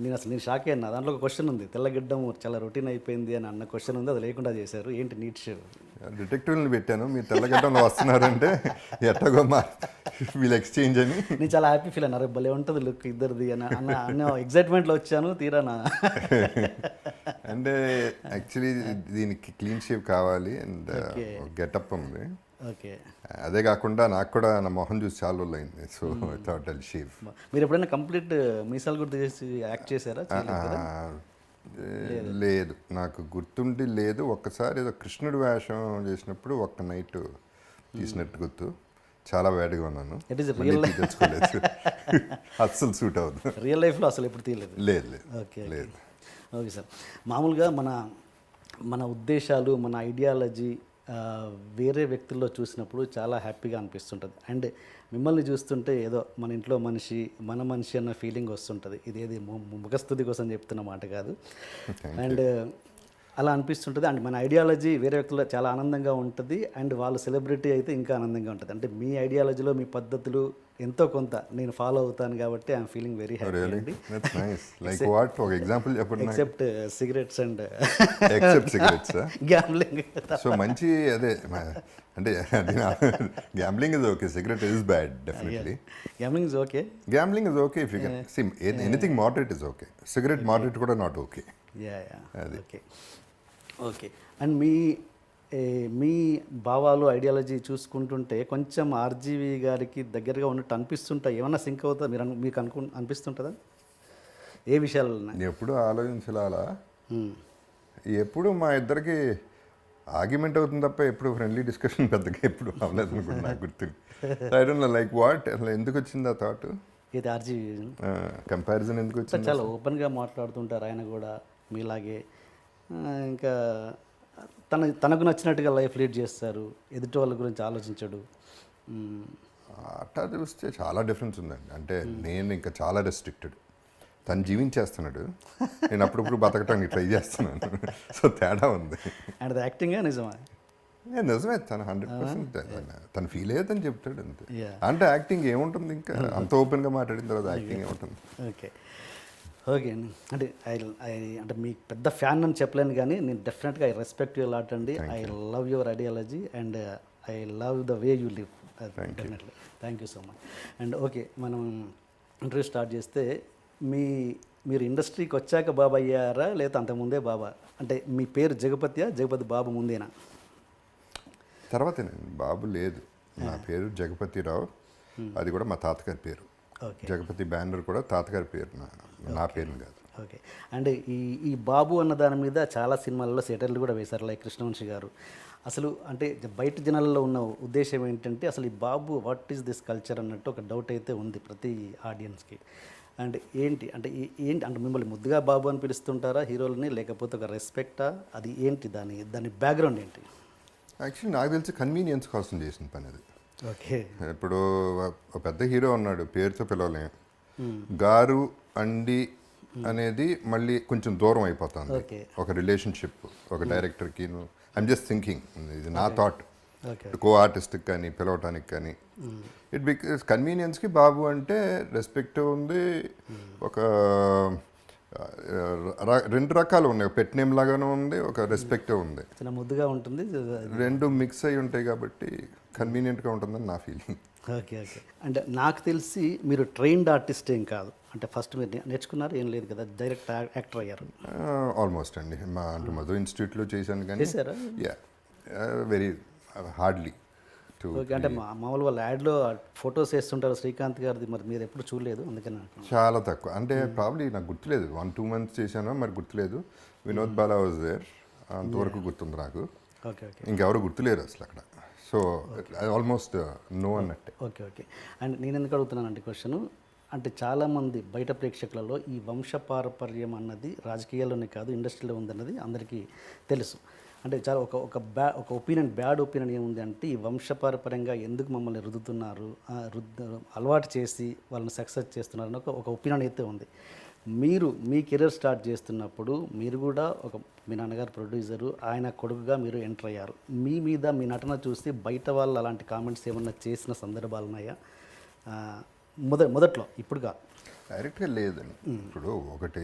నేను షాక్ అయ్యాను. దాంట్లో ఒక క్వశ్చన్ ఉంది, తెల్లగిడ్డం చాలా రొటీన్ అయిపోయింది అని అన్న క్వశ్చన్ ఉంది, అది లేకుండా చేశారు. ఏంటి నీట్ షో? డిటెక్టివ్ని పెట్టాను, మీరు తెల్లగడ్డంలో వస్తున్నారంటే ఎట్టగో మా వీళ్ళు ఎక్స్చేంజ్ అని. నేను చాలా హ్యాపీ ఫీల్ అన్నారు, భలే ఉంటుంది లుక్ ఇద్దరిది అన్న ఎగ్జైట్మెంట్లో వచ్చాను. తీరానా అంటే యాక్చువల్లీ దీనికి క్లీన్ షేప్ కావాలి అండ్ గెటప్ ఉంది. ఓకే, అదే కాకుండా నాకు కూడా నా మొహం చూసి చాలా రోజులు అయింది. So thought I'll shave. మీరు ఎప్పుడైనా కంప్లీట్ మీసాలు కూడా తీసి యాక్ట్ చేశారా? లేదు, నాకు గుర్తుండి లేదు. ఒక్కసారి ఏదో కృష్ణుడి వేషం చేసినప్పుడు ఒక్క నైట్ తీసినట్టు గుర్తు. చాలా వేడిగా ఉన్నాను, తెచ్చుకోలేదు. అస్సలు సూట్ అవుతుంది. రియల్ లైఫ్లో అసలు ఎప్పుడు తీయలేదు? లేదు లేదు. ఓకే లేదు. ఓకే సార్, మామూలుగా మన ఉద్దేశాలు, మన ఐడియాలజీ వేరే వ్యక్తుల్లో చూసినప్పుడు చాలా హ్యాపీగా అనిపిస్తుంటుంది. అండ్ మిమ్మల్ని చూస్తుంటే ఏదో మన ఇంట్లో మనిషి, మన మనిషి అన్న ఫీలింగ్ వస్తుంటుంది. ఇదేది ముఖస్థుతి కోసం చెప్తున్న మాట కాదు. అండ్ అలా అనిపిస్తుంటుంది. అండ్ మన ఐడియాలజీ వేరే వ్యక్తుల్లో చాలా ఆనందంగా ఉంటుంది. అండ్ వాళ్ళు సెలబ్రిటీ అయితే ఇంకా ఆనందంగా ఉంటుంది. అంటే మీ ఐడియాలజీలో మీ పద్ధతులు ఎంతో కొంత నేను ఫాలో అవుతాను కాబట్టి ఐఎమ్ ఫీలింగ్ వెరీ హ్యాపీ అండి. Except cigarettes and gambling. So మంచి అదే అంటే gambling is okay, cigarette is bad definitely. Gambling is okay, gambling is okay if you can see anything moderate is okay. Cigarette moderate కూడా not okay. Okay okay. And మీ భావాలు, ideology చూసుకుంటుంటే కొంచెం RGV గారికి దగ్గరగా ఉన్నట్టు అనిపిస్తుంటాయి. ఏమన్నా సింక్ అవుతా మీకు అనిపిస్తుంటుందా ఏ విషయాలు? ఎప్పుడు ఆలోచించాలా, ఎప్పుడు మా ఇద్దరికి ఆర్గ్యుమెంట్ అవుతుంది తప్ప ఎప్పుడు ఫ్రెండ్లీ డిస్కషన్ పెద్దగా ఎప్పుడు అవ్వలేదు అనుకుంటా. నాకు గుర్తుంది. I don't no like what, అసలు ఎందుకు వచ్చింది ఆ థాట్? ఇది ఆర్జీవి కంపారిజన్ ఎందుకు వచ్చింది? చాలా ఓపెన్గా మాట్లాడుతుంటారు ఆయన కూడా మీలాగే. ఇంకా తనకు నచ్చినట్టుగా లైఫ్ లీడ్ చేస్తారు, ఎదుటి వాళ్ళ గురించి ఆలోచించడు. అట్లా చూస్తే చాలా డిఫరెన్స్ ఉందండి. అంటే నేను ఇంకా చాలా రెస్ట్రిక్టెడ్, తను జీవించేస్తున్నాడు, నేను అప్పుడప్పుడు బతకటానికి ట్రై చేస్తున్నాను. సో తేడా ఉంది. అండ్ యాక్టింగ్ నిజమా? నిజమే, తను 100% తను ఫీల్ అయ్యేదని చెప్తాడు అంతే. అంటే యాక్టింగ్ ఏముంటుంది, ఇంకా అంత ఓపెన్గా మాట్లాడిన తర్వాత యాక్టింగ్ ఏముంటుంది. ఓకే ఓకే అండి. అంటే అంటే మీకు పెద్ద ఫ్యాన్ అని చెప్పలేను, కానీ నేను డెఫినెట్గా ఐ రెస్పెక్ట్ యూ లాట్ అండి. I love your ideology and I love the way you live. Definitely thank you so much. And okay, మనం ఇంటర్వ్యూ స్టార్ట్ చేస్తే మీరు ఇండస్ట్రీకి వచ్చాక బాబా అయ్యారా లేదా అంతకుముందే బాబా? అంటే మీ పేరు జగపతి బాబు ముందేనా? తర్వాతేనండి. బాబు లేదు, నా పేరు జగపతిరావు, అది కూడా మా తాతగారి పేరు. జగపతి బ్యానర్ కూడా తాతగారి పేరు, నా పేరు కాదు. ఓకే. అండ్ ఈ బాబు అన్న దాని మీద చాలా సినిమాలలో సెటర్లు కూడా వేశారు, లైక్ కృష్ణవంశీ గారు. అసలు అంటే బయట జనాల్లో ఉన్న ఉద్దేశం ఏంటంటే అసలు ఈ బాబు వాట్ ఈస్ దిస్ కల్చర్ అన్నట్టు ఒక డౌట్ అయితే ఉంది ప్రతి ఆడియన్స్కి. అండ్ ఏంటి అంటే మిమ్మల్ని ముద్దుగా బాబు అని పిలుస్తుంటారా హీరోలని, లేకపోతే ఒక రెస్పెక్టా? అది ఏంటి, దాని బ్యాక్గ్రౌండ్ ఏంటి? యాక్చువల్లీ నాకు తెలిసి కన్వీనియన్స్ కోసం చేసిన పని అది. ఓకే. ఇప్పుడు ఒక పెద్ద హీరో ఉన్నాడు, పేరుతో పిలవలేం. గారు అండి అనేది మళ్ళీ కొంచెం దూరం అయిపోతుంది ఒక రిలేషన్షిప్, ఒక డైరెక్టర్కి. ఐఎమ్ జస్ట్ థింకింగ్, ఇది నా థాట్. కో ఆర్టిస్ట్కి కానీ పిలవటానికి కానీ ఇట్ బికాస్ కన్వీనియన్స్కి బాబు అంటే రెస్పెక్ట్ ఉంది. ఒక రెండు రకాలు ఉన్నాయి, పెట్ నేమ్ లాగానే ఉంది, ఒక రెస్పెక్ట్ ఉంది, ముద్దుగా ఉంటుంది, రెండు మిక్స్ అయి ఉంటాయి కాబట్టి కన్వీనియంట్గా ఉంటుందని నా ఫీలింగ్. Okay okay. అంటే నాకు తెలిసి మీరు ట్రైన్డ్ ఆర్టిస్ట్ ఏం కాదు, అంటే ఫస్ట్ మీరు నేర్చుకున్నారు ఏం లేదు కదా, డైరెక్ట్ యాక్టర్ అయ్యారు? ఆల్మోస్ట్ అండి. అంటే మధు ఇన్స్టిట్యూట్లో చేశాను కానీ వెరీ హార్డ్లీ. ఓకే. అంటే మామూలు వాళ్ళ యాడ్లో ఫొటోస్ వేస్తుంటారు శ్రీకాంత్ గారిది, మరి మీరు ఎప్పుడు చూడలేదు అందుకని? చాలా తక్కువ, అంటే ప్రాబ్లీ నాకు గుర్తులేదు, 1-2 months చేశాను, మరి గుర్తులేదు. వినోద్ బాలా వాజ్ దేర్, అంతవరకు గుర్తుంది నాకు. Okay okay. ఇంకెవరు గుర్తులేరు అసలు అక్కడ. సో ఆల్మోస్ట్ నో అన్నట్టే. Okay okay. అండ్ నేను ఎందుకు అడుగుతున్నానంటే క్వశ్చను, అంటే చాలామంది బయట ప్రేక్షకులలో ఈ వంశపారపర్యం అన్నది రాజకీయాల్లోనే కాదు ఇండస్ట్రీలో ఉందన్నది అందరికీ తెలుసు. అంటే చాలా ఒక ఒపీనియన్, బ్యాడ్ ఒపీనియన్ ఏముంది అంటే ఈ వంశపారపర్యంగా ఎందుకు మమ్మల్ని రుద్దుతున్నారు, అలవాటు చేసి వాళ్ళని సక్సెస్ చేస్తున్నారు అని ఒక ఒపీనియన్ అయితే ఉంది. మీరు మీ కెరీర్ స్టార్ట్ చేస్తున్నప్పుడు మీరు కూడా మీ నాన్నగారు ప్రొడ్యూసరు, ఆయన కొడుకుగా మీరు ఎంటర్ అయ్యారు. మీ మీద మీ నటన చూసి బయట వాళ్ళు అలాంటి కామెంట్స్ ఏమన్నా చేసిన సందర్భాలు ఉన్నాయా మొదట్లో? ఇప్పుడుగా డైరెక్ట్గా లేదండి. ఇప్పుడు ఒకటి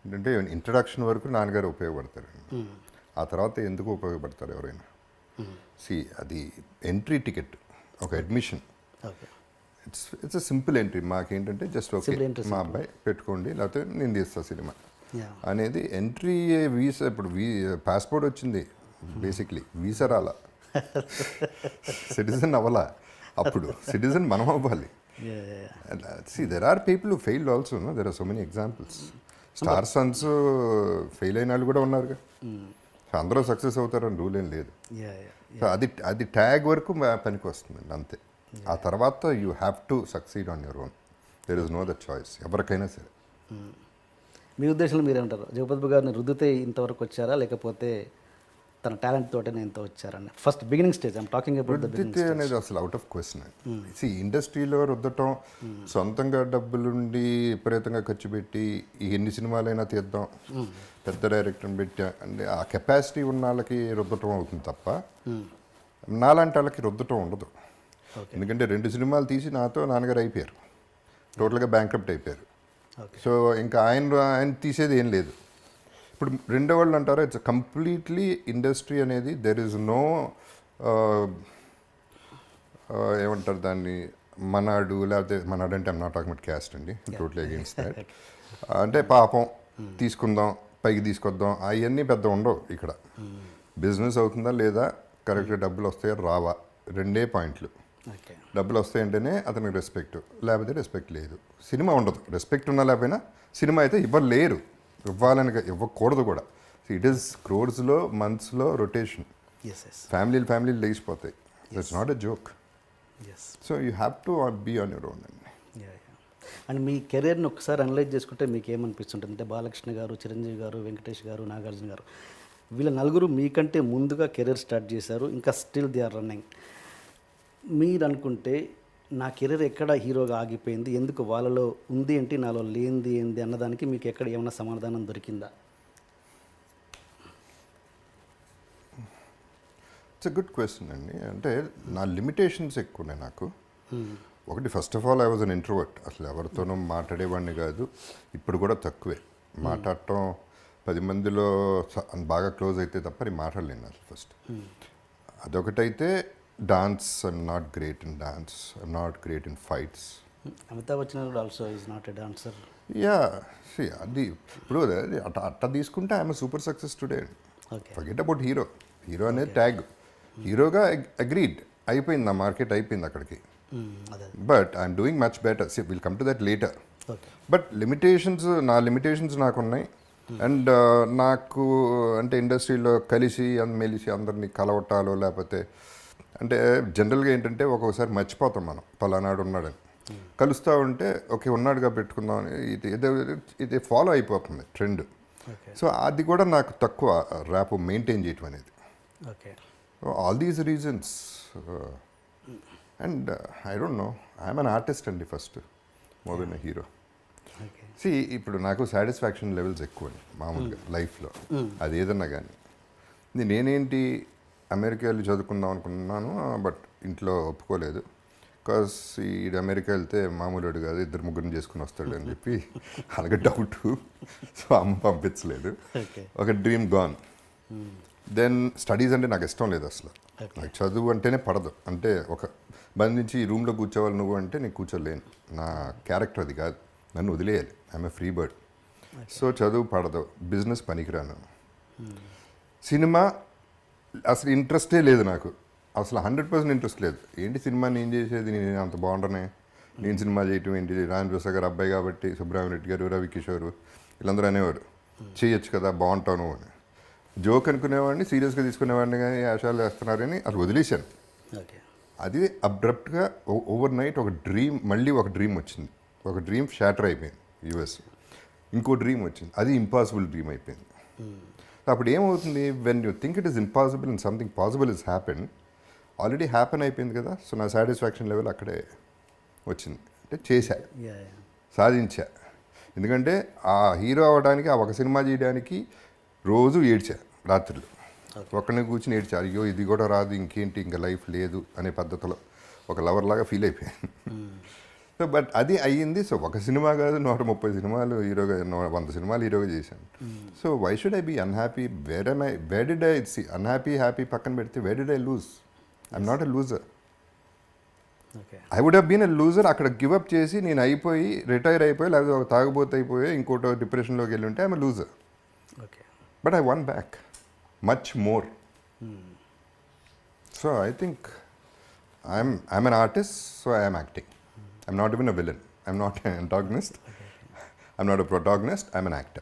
ఏంటంటే ఇంట్రడక్షన్ వరకు నాన్నగారు ఉపయోగపడతారండి. ఆ తర్వాత ఎందుకు ఉపయోగపడతారు ఎవరైనా? అది ఎంట్రీ టికెట్, ఒక admission. Okay. It's a simple entry. మాకేంటంటే జస్ట్ ఓకే Simple entry, మా అబ్బాయి పెట్టుకోండి, లేకపోతే నేను తీస్తా సినిమా యా. అనేది ఎంట్రీ. వీసా ఇప్పుడు పాస్పోర్ట్ వచ్చింది, బేసిక్లీ వీసా రాలా, సిటిజన్ అవ్వాలా. అప్పుడు సిటిజన్ మనం అవ్వాలి. There are people who failed also, there are so many examples. Star sons fail అయిన వాళ్ళు కూడా ఉన్నారుగా. సో అందరూ సక్సెస్ అవుతారని రూల్ ఏం లేదు. Yeah yeah. సో అది ట్యాగ్ వరకు పనికి వస్తుందండి అంతే. ఆ తర్వాత you have to succeed on your own. There is know that choice ఎవరికైనా సరే. మీ ఉద్దేశంలో మీరేమంటారు? జగపతి గారిని రుద్దితే ఇంతవరకు వచ్చారా, లేకపోతే తన టాలెంట్ తోటనే ఇంత వచ్చారని? First beginning stage I'm talking about the beginning రుద్దితే అనేది అసలు అవుట్ ఆఫ్ క్వశ్చన్. ఇండస్ట్రీలో రుద్దటం, సొంతంగా డబ్బులుండి విపరీతంగా ఖర్చు పెట్టి ఎన్ని సినిమాలైనా తీద్దాం, పెద్ద డైరెక్టర్ని పెట్టి అంటే ఆ కెపాసిటీ ఉన్న వాళ్ళకి రుద్దటం అవుతుంది తప్ప నాలాంటి వాళ్ళకి రుద్దటం ఉండదు. ఎందుకంటే 2 సినిమాలు తీసి నాతో నాన్నగారు అయిపోయారు, టోటల్గా బ్యాంక్రప్ట్ అయిపోయారు. సో ఇంకా ఆయన తీసేది ఏం లేదు. ఇప్పుడు రెండో వాళ్ళు అంటారా, ఇట్స్ కంప్లీట్లీ ఇండస్ట్రీ అనేది దెర్ ఇస్ నో ఏమంటారు దాన్ని, మనాడు లేకపోతే మనాడు అంటే I'm not talking about caste అండి, టోటలీ అగేన్స్ట్ దాట్. అంటే పాపం తీసుకుందాం, పైకి తీసుకొద్దాం, అవన్నీ పెద్ద ఉండవు ఇక్కడ. బిజినెస్ అవుతుందా లేదా, కరెక్ట్గా డబ్బులు వస్తాయా రావా, 2 పాయింట్లు. డబ్బులు వస్తాయంటేనే అతనికి రెస్పెక్ట్, లేకపోతే రెస్పెక్ట్ లేదు. సినిమా ఉండదు, రెస్పెక్ట్ ఉన్నా లేకపోయినా. సినిమా అయితే ఇవ్వలేరు, ఇవ్వకూడదు కూడా. ఇట్ ఈస్ క్రోర్స్లో మంత్స్లో రొటేషన్. ఫ్యామిలీలు లేచిపోతాయి. That's not a joke. So you have to be on your own అండి. అండ్ మీ కెరీర్ని ఒకసారి అనలైజ్ చేసుకుంటే మీకు ఏమనిపిస్తుంటుంది అంటే, బాలకృష్ణ గారు, చిరంజీవి గారు, వెంకటేష్ గారు, నాగార్జున గారు, వీళ్ళ నలుగురు మీకంటే ముందుగా కెరీర్ స్టార్ట్ చేశారు, ఇంకా స్టిల్ దే ఆర్ రన్నింగ్. మీరు అనుకుంటే నా కెరీర్ ఎక్కడ హీరోగా ఆగిపోయింది, ఎందుకు వాళ్ళలో ఉంది ఏంటి, నాలో లేనిది ఏంటి అన్నదానికి మీకు ఎక్కడ ఏమైనా సమాధానం దొరికిందా? ఇట్స్ అ గుడ్ క్వశ్చన్ అండి. అంటే నా లిమిటేషన్స్ ఎక్కువనే నాకు. ఒకటి, first of all I was an introvert. అసలు ఎవరితోనూ మాట్లాడేవాడిని కాదు, ఇప్పుడు కూడా తక్కువే మాట్లాడటం. 10 మందిలో బాగా క్లోజ్ అయితే తప్ప నేను మాట్లాడలేను అసలు ఫస్ట్. అదొకటైతే dance, I'm not great in dance, I'm not great in fights. Amitabh Bachchan also is not a dancer. Yeah, అది ఇప్పుడు అట్ట తీసుకుంటే I'm super success today. Forget about hero. Hero అనేది ట్యాగ్. హీరోగా అగ్రీడ్ అయిపోయింది, నా మార్కెట్ అయిపోయింది అక్కడికి. But I'm doing much better. Will come to that later. But నా లిమిటేషన్స్ నాకున్నాయి. అండ్ నాకు అంటే ఇండస్ట్రీలో కలిసి మెలిసి అందరినీ కలవటాలో, లేకపోతే అంటే జనరల్గా ఏంటంటే ఒక్కొక్కసారి మర్చిపోతాం మనం, పలానాడు ఉన్నాడని. కలుస్తూ ఉంటే ఓకే ఉన్నాడుగా పెట్టుకుందాం అని ఇది ఫాలో అయిపోతుంది ట్రెండ్. సో అది కూడా నాకు తక్కువ ర్యాప్ మెయింటైన్ చేయటం అనేది. All these reasons. And I don't know, I'm an artist అండి first, more than a hero. ఇప్పుడు నాకు సాటిస్ఫాక్షన్ లెవెల్స్ ఎక్కువ అండి మామూలుగా లైఫ్లో, అది ఏదన్నా కానీ. నేనేంటి అమెరికా వెళ్ళి చదువుకుందాం అనుకున్నాను, బట్ ఇంట్లో ఒప్పుకోలేదు. బికాస్ ఈ అమెరికా వెళ్తే మామూలుడు కాదు, 2-3 చేసుకుని వస్తాడు అని చెప్పి అలాగే డౌట్. సో అమ్మ పంపించలేదు. ఒక డ్రీమ్ గాన్. దెన్ స్టడీస్ అంటే నాకు ఇష్టం లేదు అసలు. నాకు చదువు అంటేనే పడదు. అంటే ఒక బంధించి ఈ రూమ్లో కూర్చోవాలి నువ్వు అంటే నేను కూర్చోలేను. నా క్యారెక్టర్ అది కాదు, నన్ను వదిలేయాలి. I'm a free bird. So చదువు పడదు, బిజినెస్ పనికిరాను. సినిమా అసలు ఇంట్రెస్టే లేదు నాకు, అసలు 100% ఇంట్రెస్ట్ లేదు. ఏంటి సినిమా నేను చేసేది, నేను అంత బాగుండనే, నేను సినిమా చేయటం ఏంటి, రాజేంద్ర ప్రసాద్ గారు అబ్బాయి కాబట్టి, సుబ్రహ్మణ్య రెడ్డి గారు, రవి కిషోర్ వీళ్ళందరూ అనేవారు చేయొచ్చు కదా బాగుంటాను అని. జోక్ అనుకునేవాడిని, సీరియస్గా తీసుకునేవాడిని, కానీ ఆశాలు వేస్తున్నారని అది వదిలేశాను. అది అబ్రప్ట్గా ఓవర్ నైట్ ఒక డ్రీమ్, మళ్ళీ ఒక డ్రీమ్ వచ్చింది. ఒక డ్రీమ్ షాటర్ అయిపోయింది యూఎస్. ఇంకో డ్రీమ్ వచ్చింది, అది ఇంపాసిబుల్ డ్రీమ్ అయిపోయింది. అప్పుడు ఏమవుతుంది, when you think it is impossible and something possible is happen, already happen అయిపోయింది కదా. సో నా సాటిస్ఫాక్షన్ లెవెల్ అక్కడే వచ్చింది. అంటే చేశా, సాధించా. ఎందుకంటే ఆ హీరో అవ్వడానికి, ఆ ఒక సినిమా చేయడానికి రోజు ఏడ్చా రాత్రులు. ఒక్కడిని కూర్చుని ఏడ్చా, అయ్యో ఇది కూడా రాదు, ఇంకేంటి ఇంకా లైఫ్ లేదు అనే పద్ధతిలో ఒక లవర్ లాగా ఫీల్ అయిపోయాను. సో బట్ అది అయ్యింది. సో ఒక సినిమా కాదు, 130 సినిమాలు హీరోగా, 100 సినిమాలు హీరోగా చేశాను. So why should I be unhappy? Where did I see unhappy, happy పక్కన పెడితే where did I lose? I'm not a loser. Okay. I would have been a loser. అక్కడ గివప్ చేసి నేను అయిపోయి రిటైర్ అయిపోయి, లేకపోతే ఒక తాగుబోతు అయిపోయి ఇంకోటో డిప్రెషన్లోకి వెళ్ళి ఉంటే I'm a loser. Okay. But I one back much more. So I think I'm an artist, so I'm acting. I'm not even a villain. I'm not an antagonist. I'm not a protagonist. I'm an actor.